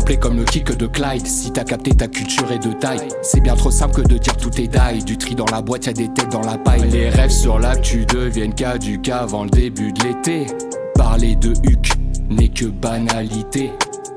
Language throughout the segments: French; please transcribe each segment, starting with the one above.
complet comme le kick de Clyde. Si t'as capté, ta culture est de taille. C'est bien trop simple que de dire tout est die. Du tri dans la boîte, y'a des têtes dans la paille. Les rêves sur l'actu deviennent caducs avant le début de l'été. Parler de huc n'est que banalité.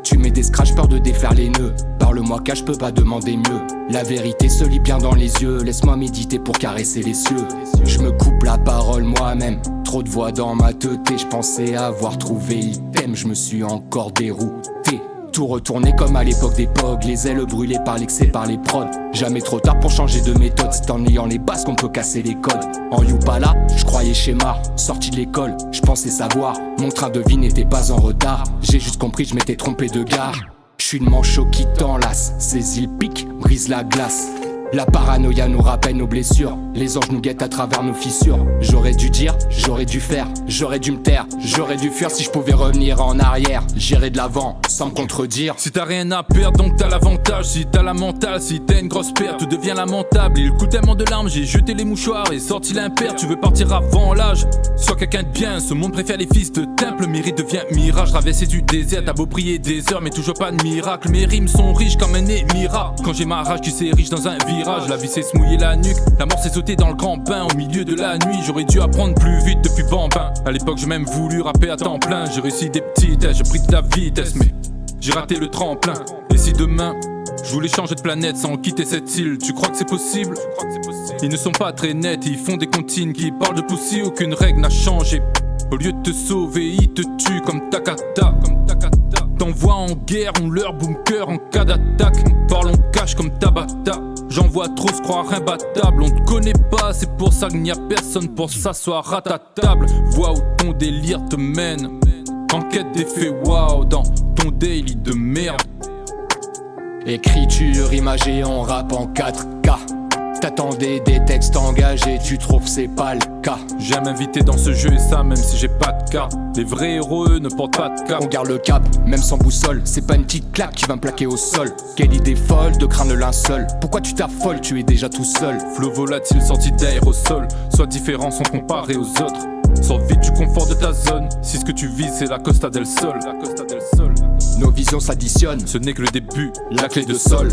Tu mets des scratchs, peur de défaire les nœuds. Parle-moi car je peux pas demander mieux. La vérité se lit bien dans les yeux. Laisse-moi méditer pour caresser les cieux. Je me coupe la parole moi-même. Trop de voix dans ma tête. Je pensais avoir trouvé l'item. Je me suis encore dérouté. Tout retourné comme à l'époque des POG. Les ailes brûlées par l'excès, par les prods. Jamais trop tard pour changer de méthode. C'est en ayant les bases qu'on peut casser les codes. En Youpala, je croyais schéma. Sorti de l'école, je pensais savoir. Mon train de vie n'était pas en retard. J'ai juste compris, je m'étais trompé de gare. Je suis le manchot qui t'enlace. Saisis le pic, brise la glace. La paranoïa nous rappelle nos blessures. Les anges nous guettent à travers nos fissures. J'aurais dû dire, j'aurais dû faire, j'aurais dû me taire, j'aurais dû fuir si je pouvais revenir en arrière. J'irai de l'avant sans me contredire. Si t'as rien à perdre donc t'as l'avantage. Si t'as la mentale, si t'as une grosse perte, tout devient lamentable. Il coule tellement de larmes, j'ai jeté les mouchoirs et sorti l'impair. Tu veux partir avant l'âge, sois quelqu'un de bien. Ce monde préfère les fils de temple, le mérite devient mirage. Traversé du désert, t'as beau prier des heures mais toujours pas de miracle. Mes rimes sont riches comme un émirat. Quand j'ai ma rage tu sais riche dans un virage. La vie c'est se mouiller la nuque, la mort c'est sauter dans le grand bain. Au milieu de la nuit, j'aurais dû apprendre plus vite depuis bambin. À l'époque j'ai même voulu rapper à temps plein. J'ai réussi des petits tests, j'ai pris de la vitesse mais j'ai raté le tremplin. Et si demain, je voulais changer de planète sans quitter cette île, tu crois que c'est possible? Ils ne sont pas très nets, ils font des comptines qui parlent de poussi, aucune règle n'a changé. Au lieu de te sauver, ils te tuent comme Takata. T'envoies en guerre, on leur bunker en cas d'attaque. Parlons cash comme Tabata. J'en vois trop se croire imbattable. On te connaît pas, c'est pour ça qu'il n'y a personne pour s'asseoir à ta table. Vois où ton délire te mène. Enquête d'effet wow dans ton daily de merde. Écriture imagée, on rappe en 4K. T'attendais des textes engagés, tu trouves c'est pas le cas. J'aime inviter dans ce jeu et ça même si j'ai pas de cas. Les vrais héros eux ne portent pas de cap. On garde le cap, même sans boussole. C'est pas une petite claque qui va me plaquer au sol. Quelle idée folle de craindre le linceul. Pourquoi tu t'affoles, tu es déjà tout seul. Flow volatile sorti d'aérosol. Sois différent sans comparer aux autres. Sors vite du confort de ta zone. Si ce que tu vis c'est la Costa del Sol. Nos visions s'additionnent. Ce n'est que le début, la clé de sol.